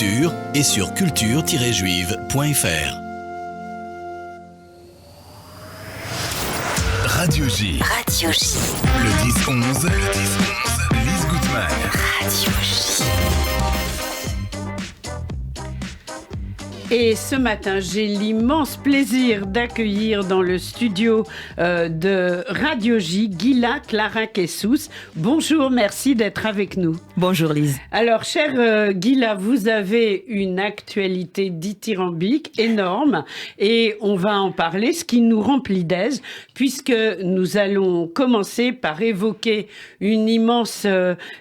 Et sur culture-juive.fr. Radio J. Radio J. Le 10-11. Lise Gutmann. Radio J. Et ce matin, j'ai l'immense plaisir d'accueillir dans le studio de Radio J, Gila Clara-Kessous. Bonjour, merci d'être avec nous. Bonjour Lise. Alors, chère Gila, vous avez une actualité dithyrambique énorme et on va en parler, ce qui nous remplit d'aise, puisque nous allons commencer par évoquer une immense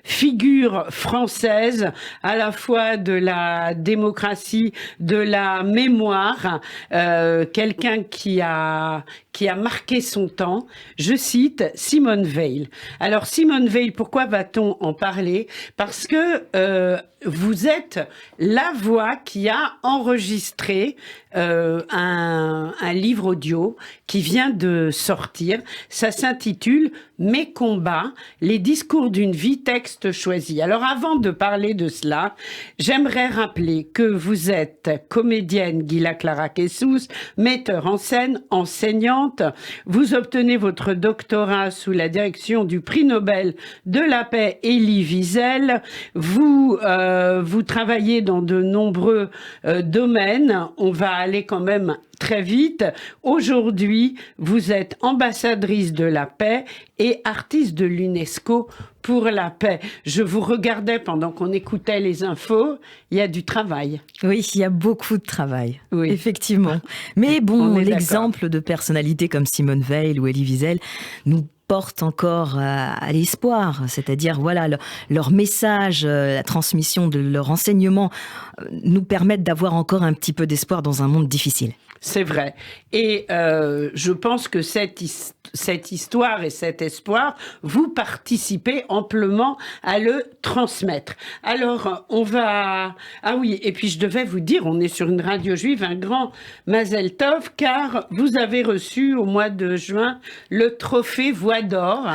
figure française, à la fois de la démocratie, de la mémoire, quelqu'un qui a marqué son temps. Je cite Simone Veil. Alors Simone Veil, pourquoi va-t-on en parler ? Parce que vous êtes la voix qui a enregistré un livre audio qui vient de sortir. Ça s'intitule « Mes combats, les discours d'une vie, texte choisi ». Alors avant de parler de cela, j'aimerais rappeler que vous êtes comédienne Gila Clara-Kessous, metteur en scène, enseignante. Vous obtenez votre doctorat sous la direction du prix Nobel de la paix Elie Wiesel. Vous travaillez dans de nombreux domaines. On va aller quand même très vite. Aujourd'hui, vous êtes ambassadrice de la paix et artiste de l'UNESCO pour la paix. Je vous regardais pendant qu'on écoutait les infos. Il y a du travail. Oui, il y a beaucoup de travail, oui. Effectivement. Mais bon, l'exemple d'accord. de personnalités comme Simone Veil ou Elie Wiesel nous porte encore à l'espoir, c'est-à-dire voilà leur message, la transmission de leur enseignement nous permettent d'avoir encore un petit peu d'espoir dans un monde difficile. C'est vrai. Et je pense que cette histoire et cet espoir, vous participez amplement à le transmettre. Alors, on va... Ah oui, et puis je devais vous dire, on est sur une radio juive, un grand Mazel Tov, car vous avez reçu au mois de juin le trophée Voix d'Or.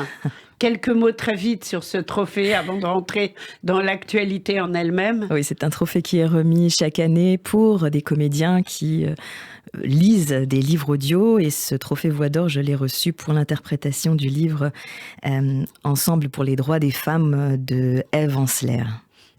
Quelques mots très vite sur ce trophée avant de rentrer dans l'actualité en elle-même. Oui, c'est un trophée qui est remis chaque année pour des comédiens qui lisent des livres audio. Et ce trophée Voix d'Or, je l'ai reçu pour l'interprétation du livre Ensemble pour les droits des femmes de Ève Ensler.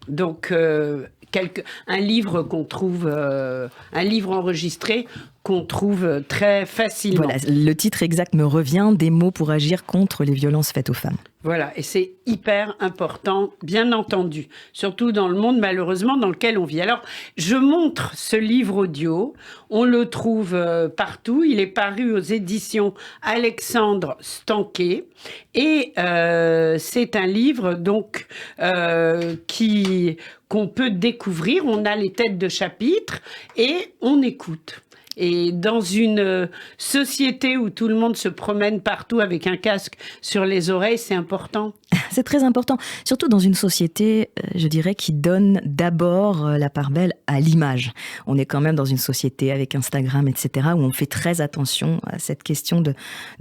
Donc, un livre qu'on trouve, un livre enregistré qu'on trouve très facilement. Voilà, le titre exact me revient, des mots pour agir contre les violences faites aux femmes. Voilà, et c'est hyper important, bien entendu, surtout dans le monde malheureusement dans lequel on vit. Alors, je montre ce livre audio, on le trouve partout, il est paru aux éditions Alexandre Stanquet, et c'est un livre donc qu'on peut découvrir, on a les têtes de chapitre et on écoute. Et dans une société où tout le monde se promène partout avec un casque sur les oreilles, c'est important. C'est très important, surtout dans une société, je dirais, qui donne d'abord la part belle à l'image. On est quand même dans une société avec Instagram, etc., où on fait très attention à cette question de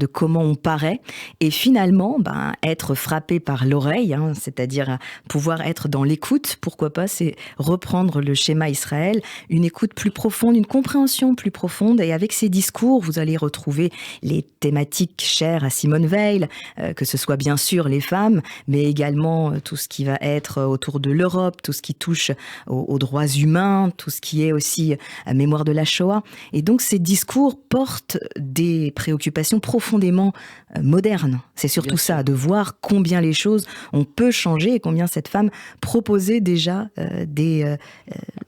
comment on paraît. Et finalement, être frappé par l'oreille, c'est-à-dire pouvoir être dans l'écoute, pourquoi pas, c'est reprendre le schéma Israël, une écoute plus profonde, une compréhension plus profonde. Et avec ces discours, vous allez retrouver les thématiques chères à Simone Veil, que ce soit bien sûr les femmes, mais également tout ce qui va être autour de l'Europe, tout ce qui touche aux droits humains, tout ce qui est aussi mémoire de la Shoah. Et donc ces discours portent des préoccupations profondément modernes. C'est surtout ça, de voir combien les choses on peut changer et combien cette femme proposait déjà des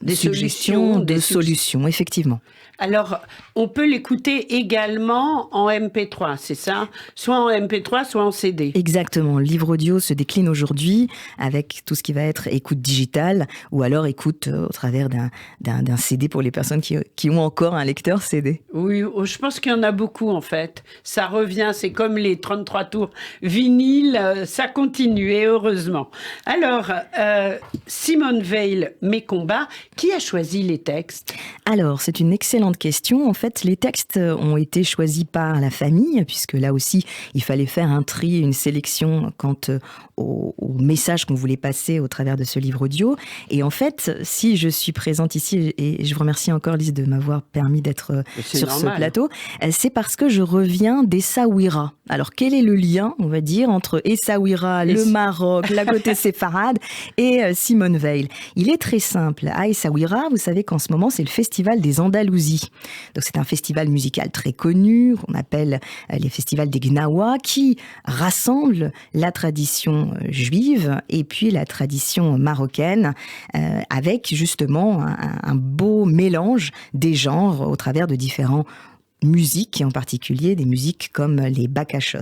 suggestions, des solutions, effectivement. Alors, on peut l'écouter également en MP3, c'est ça ? Soit en MP3, soit en CD. Exactement. Le livre audio se décline aujourd'hui avec tout ce qui va être écoute digitale ou alors écoute au travers d'un CD pour les personnes qui ont encore un lecteur CD. Oui, je pense qu'il y en a beaucoup en fait. Ça revient, c'est comme les 33 tours vinyle, ça continue et heureusement. Alors, Simone Veil, Mes combats, Qui a choisi les textes ? Alors, c'est une excellente question. En fait, les textes ont été choisis par la famille, puisque là aussi, il fallait faire un tri, une sélection quant au message qu'on voulait passer au travers de ce livre audio. Et en fait, si je suis présente ici, et je vous remercie encore, Lise, de m'avoir permis d'être sur ce plateau, c'est parce que je reviens d'Essaouira. Alors, quel est le lien, on va dire, entre Essaouira, le Maroc, la côté séfarade, et Simone Veil ? Il est très simple. À Essaouira, vous savez qu'en ce moment, c'est le Festival des Andalousies. Donc, c'est un festival musical très connu, qu'on appelle les festivals des Gnawa, qui rassemble la tradition juive et puis la tradition marocaine, avec justement un beau mélange des genres au travers de différents musiques, et en particulier des musiques comme les bakachot.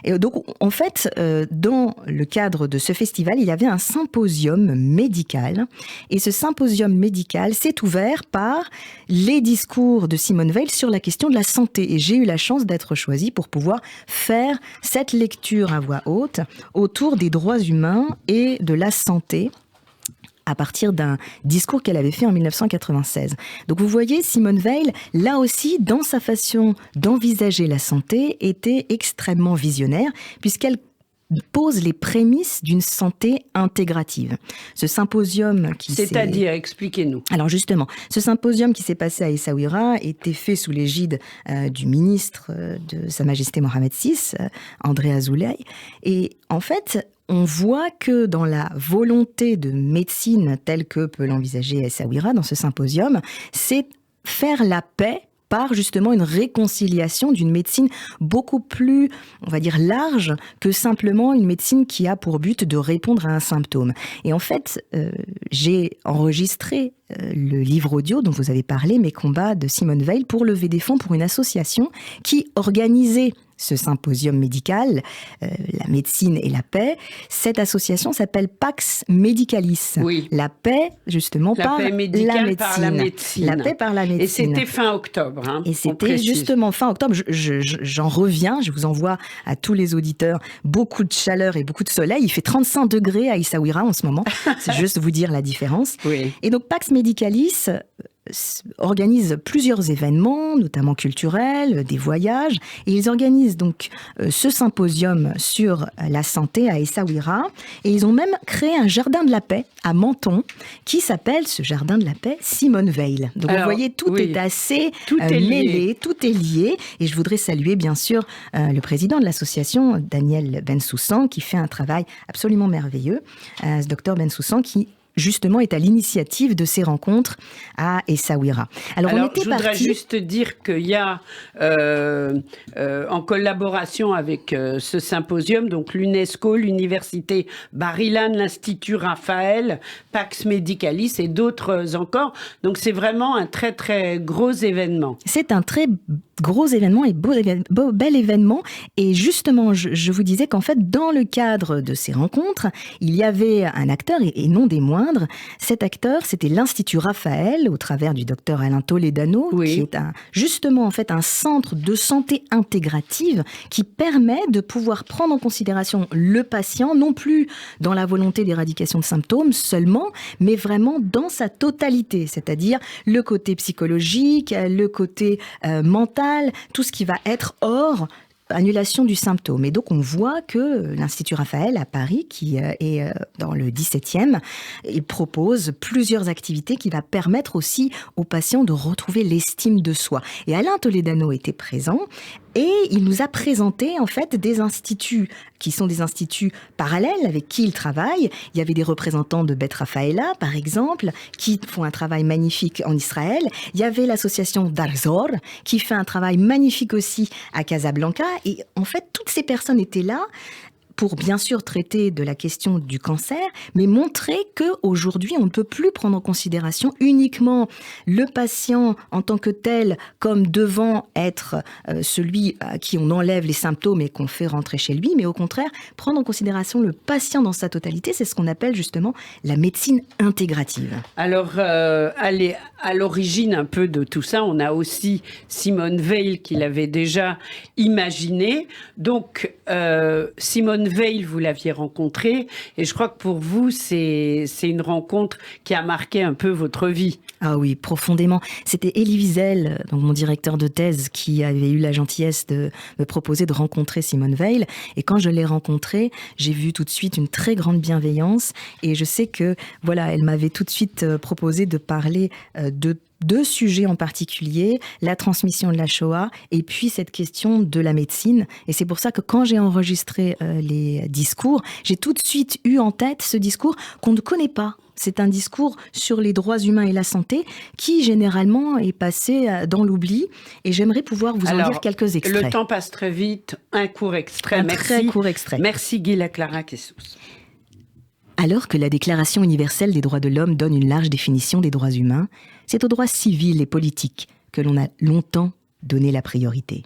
Et donc, en fait, dans le cadre de ce festival, il y avait un symposium médical. Et ce symposium médical s'est ouvert par les discours de Simone Veil sur la question de la santé. Et j'ai eu la chance d'être choisie pour pouvoir faire cette lecture à voix haute autour des droits humains et de la santé, à partir d'un discours qu'elle avait fait en 1996. Donc vous voyez, Simone Veil, là aussi, dans sa façon d'envisager la santé, était extrêmement visionnaire, puisqu'elle pose les prémices d'une santé intégrative. Ce symposium qui C'est-à-dire, expliquez-nous. Alors justement, ce symposium qui s'est passé à Essaouira était fait sous l'égide du ministre de Sa Majesté Mohamed VI, André Azoulay. Et en fait, on voit que dans la volonté de médecine telle que peut l'envisager Essaouira dans ce symposium, c'est faire la paix par justement une réconciliation d'une médecine beaucoup plus, on va dire, large que simplement une médecine qui a pour but de répondre à un symptôme. Et en fait, j'ai enregistré le livre audio dont vous avez parlé, Mes combats de Simone Veil, pour lever des fonds pour une association qui organisait ce symposium médical, la médecine et la paix. Cette association s'appelle Pax Medicalis. Oui. La paix, justement, la paix médicale par la médecine. La paix par la médecine. Et c'était fin octobre. Et c'était justement fin octobre. J'en reviens, je vous envoie à tous les auditeurs beaucoup de chaleur et beaucoup de soleil. Il fait 35 degrés à Essaouira en ce moment. C'est juste vous dire la différence. Oui. Et donc, Pax Medicalis organise plusieurs événements, notamment culturels, des voyages, et ils organisent donc ce symposium sur la santé à Essaouira, et ils ont même créé un jardin de la paix à Menton, qui s'appelle ce jardin de la paix Simone Veil. Donc vous voyez, tout est assez mêlé, tout est lié, et je voudrais saluer bien sûr le président de l'association, Daniel Bensoussan, qui fait un travail absolument merveilleux, ce docteur Bensoussan qui justement est à l'initiative de ces rencontres à Essaouira. Alors je voudrais juste dire qu'il y a, en collaboration avec ce symposium, donc l'UNESCO, l'Université Bar-Ilan, l'Institut Raphaël, Pax Medicalis et d'autres encore. Donc c'est vraiment un très très gros événement. C'est un très gros événement et bel événement. Et justement, je vous disais qu'en fait, dans le cadre de ces rencontres, il y avait un acteur, et non des moindres. Cet acteur, c'était l'Institut Raphaël, au travers du docteur Alain Toledano, qui est justement en fait un centre de santé intégrative qui permet de pouvoir prendre en considération le patient, non plus dans la volonté d'éradication de symptômes seulement, mais vraiment dans sa totalité, c'est-à-dire le côté psychologique, le côté mental, tout ce qui va être hors annulation du symptôme. Et donc, on voit que l'Institut Raphaël à Paris, qui est dans le 17e, il propose plusieurs activités qui va permettre aussi aux patients de retrouver l'estime de soi. Et Alain Toledano était présent et il nous a présenté en fait des instituts qui sont des instituts parallèles avec qui il travaille. Il y avait des représentants de Beth Raphaëla, par exemple, qui font un travail magnifique en Israël. Il y avait l'association Darzor, qui fait un travail magnifique aussi à Casablanca. Et en fait, toutes ces personnes étaient là pour bien sûr traiter de la question du cancer, mais montrer qu'aujourd'hui, on ne peut plus prendre en considération uniquement le patient en tant que tel comme devant être celui à qui on enlève les symptômes et qu'on fait rentrer chez lui, mais au contraire, prendre en considération le patient dans sa totalité, c'est ce qu'on appelle justement la médecine intégrative. Alors, allez, à l'origine un peu de tout ça, on a aussi Simone Veil qui l'avait déjà imaginé. Donc, Simone Veil, vous l'aviez rencontrée, et je crois que pour vous, c'est une rencontre qui a marqué un peu votre vie. Ah oui, profondément. C'était Elie Wiesel, donc mon directeur de thèse, qui avait eu la gentillesse de me proposer de rencontrer Simone Veil. Et quand je l'ai rencontrée, j'ai vu tout de suite une très grande bienveillance. Et je sais que, voilà, elle m'avait tout de suite proposé de parler de deux sujets en particulier, la transmission de la Shoah et puis cette question de la médecine. Et c'est pour ça que quand j'ai enregistré les discours, j'ai tout de suite eu en tête ce discours qu'on ne connaît pas. C'est un discours sur les droits humains et la santé qui, généralement, est passé dans l'oubli. Et j'aimerais pouvoir vous en dire quelques extraits. Le temps passe très vite. Un court extrait. Un très court extrait. Merci Gila Clara Kessous. Alors que la Déclaration universelle des droits de l'homme donne une large définition des droits humains, c'est aux droits civils et politiques que l'on a longtemps donné la priorité.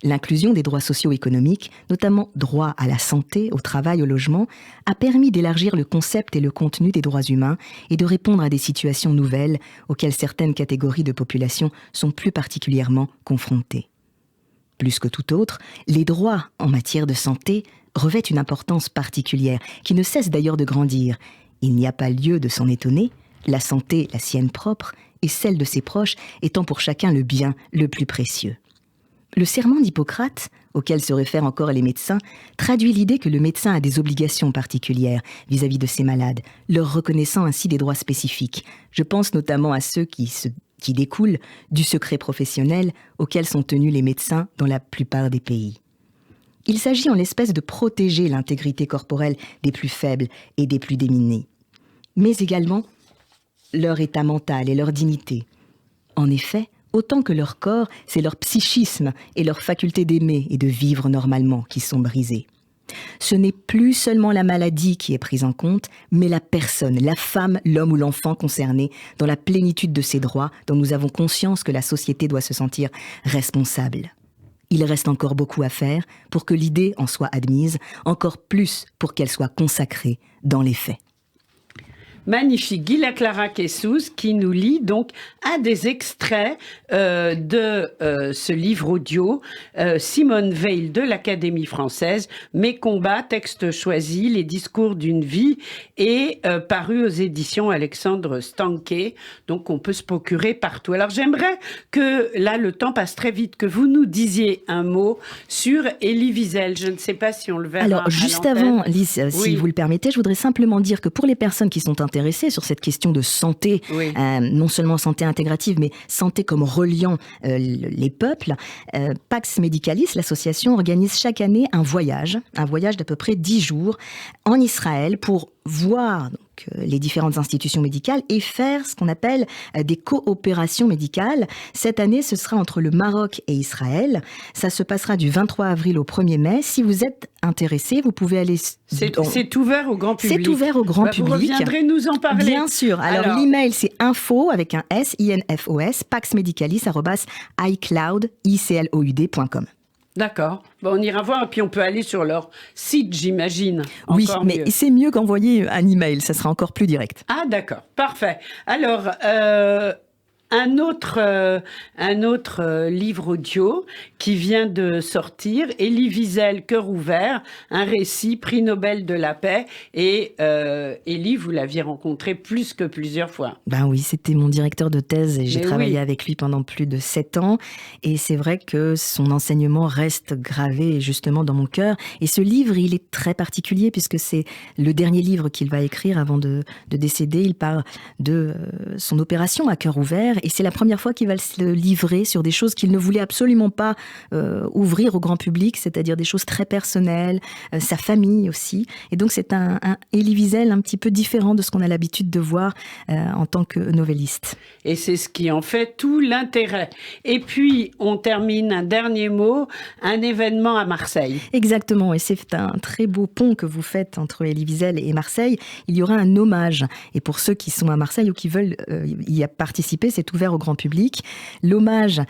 L'inclusion des droits socio-économiques, notamment droit à la santé, au travail, au logement, a permis d'élargir le concept et le contenu des droits humains et de répondre à des situations nouvelles auxquelles certaines catégories de population sont plus particulièrement confrontées. Plus que tout autre, les droits en matière de santé revêtent une importance particulière, qui ne cesse d'ailleurs de grandir. Il n'y a pas lieu de s'en étonner, la santé, la sienne propre, et celle de ses proches étant pour chacun le bien le plus précieux. Le serment d'Hippocrate, auquel se réfèrent encore les médecins, traduit l'idée que le médecin a des obligations particulières vis-à-vis de ses malades, leur reconnaissant ainsi des droits spécifiques. Je pense notamment à ceux qui découlent du secret professionnel auquel sont tenus les médecins dans la plupart des pays. Il s'agit en l'espèce de protéger l'intégrité corporelle des plus faibles et des plus démunis, mais également leur état mental et leur dignité. En effet, autant que leur corps, c'est leur psychisme et leur faculté d'aimer et de vivre normalement qui sont brisés. Ce n'est plus seulement la maladie qui est prise en compte, mais la personne, la femme, l'homme ou l'enfant concerné dans la plénitude de ses droits dont nous avons conscience que la société doit se sentir responsable. Il reste encore beaucoup à faire pour que l'idée en soit admise, encore plus pour qu'elle soit consacrée dans les faits. Magnifique. Gila Clara Kessous qui nous lit donc un des extraits de ce livre audio, Simone Veil de l'Académie française, Mes combats, texte choisi, les discours d'une vie, et paru aux éditions Alexandre Stanquet. Donc on peut se procurer partout. Alors j'aimerais que, là le temps passe très vite, que vous nous disiez un mot sur Elie Wiesel. Je ne sais pas si on le verra. Alors juste avant, Lise, oui, si vous le permettez, je voudrais simplement dire que pour les personnes qui sont intéressées sur cette question de santé, oui, non seulement santé intégrative, mais santé comme reliant les peuples, Pax Medicalis, l'association, organise chaque année un voyage d'à peu près 10 jours en Israël pour voir les différentes institutions médicales et faire ce qu'on appelle des coopérations médicales. Cette année, ce sera entre le Maroc et Israël. Ça se passera du 23 avril au 1er mai. Si vous êtes intéressé, vous pouvez aller... C'est ouvert au grand public. C'est ouvert au grand public. Vous reviendrez nous en parler. Bien sûr. Alors l'email, c'est info avec un S, infos, paxmedicalis@icloud.com. D'accord. Bon, on ira voir et puis on peut aller sur leur site, j'imagine. Oui, mais c'est mieux qu'envoyer un email, ça sera encore plus direct. Ah, d'accord. Parfait. Alors, un autre livre audio qui vient de sortir, Elie Wiesel, Cœur ouvert, un récit, prix Nobel de la paix. Et Elie, vous l'aviez rencontré plus que plusieurs fois. Ben oui, c'était mon directeur de thèse et j'ai travaillé avec lui pendant plus de 7 ans. Et c'est vrai que son enseignement reste gravé justement dans mon cœur. Et ce livre, il est très particulier puisque c'est le dernier livre qu'il va écrire avant de décéder. Il parle de son opération à cœur ouvert. Et c'est la première fois qu'il va se livrer sur des choses qu'il ne voulait absolument pas ouvrir au grand public, c'est-à-dire des choses très personnelles, sa famille aussi. Et donc c'est un Elie Wiesel un petit peu différent de ce qu'on a l'habitude de voir en tant que novelliste. Et c'est ce qui en fait tout l'intérêt. Et puis on termine un dernier mot, un événement à Marseille. Exactement, et c'est un très beau pont que vous faites entre Elie Wiesel et Marseille. Il y aura un hommage. Et pour ceux qui sont à Marseille ou qui veulent y participer, c'est est ouvert au grand public. L'hommage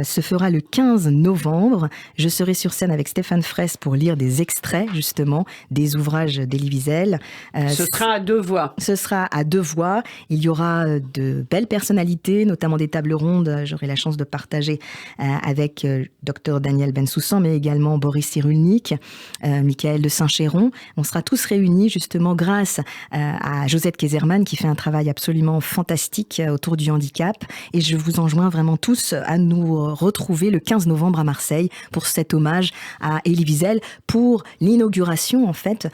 se fera le 15 novembre. Je serai sur scène avec Stéphane Fraisse pour lire des extraits, justement, des ouvrages d'Elie Wiesel. Ce sera à 2 voix. Ce sera à 2 voix. Il y aura de belles personnalités, notamment des tables rondes. J'aurai la chance de partager avec Dr Daniel Bensoussan, mais également Boris Cyrulnik, Michael de Saint-Chéron. On sera tous réunis justement grâce à Josette Kaiserman qui fait un travail absolument fantastique autour du handicap. Et je vous enjoins vraiment tous à nous retrouver le 15 novembre à Marseille pour cet hommage à Elie Wiesel, pour l'inauguration en fait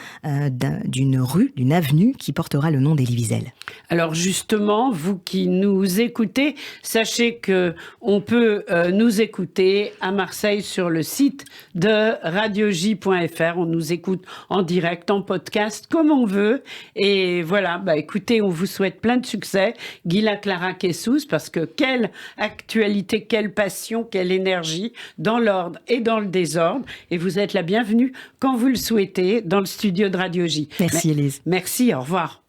d'une rue, d'une avenue qui portera le nom d'Elie Wiesel. Alors justement, vous qui nous écoutez, sachez que on peut nous écouter à Marseille sur le site de radioj.fr. On nous écoute en direct, en podcast, comme on veut. Et voilà, écoutez, on vous souhaite plein de succès. Gila Clara Kessous, parce que quelle actualité, quelle passion, quelle énergie, dans l'ordre et dans le désordre. Et vous êtes la bienvenue quand vous le souhaitez dans le studio de Radio J. Merci Élise. Merci, au revoir.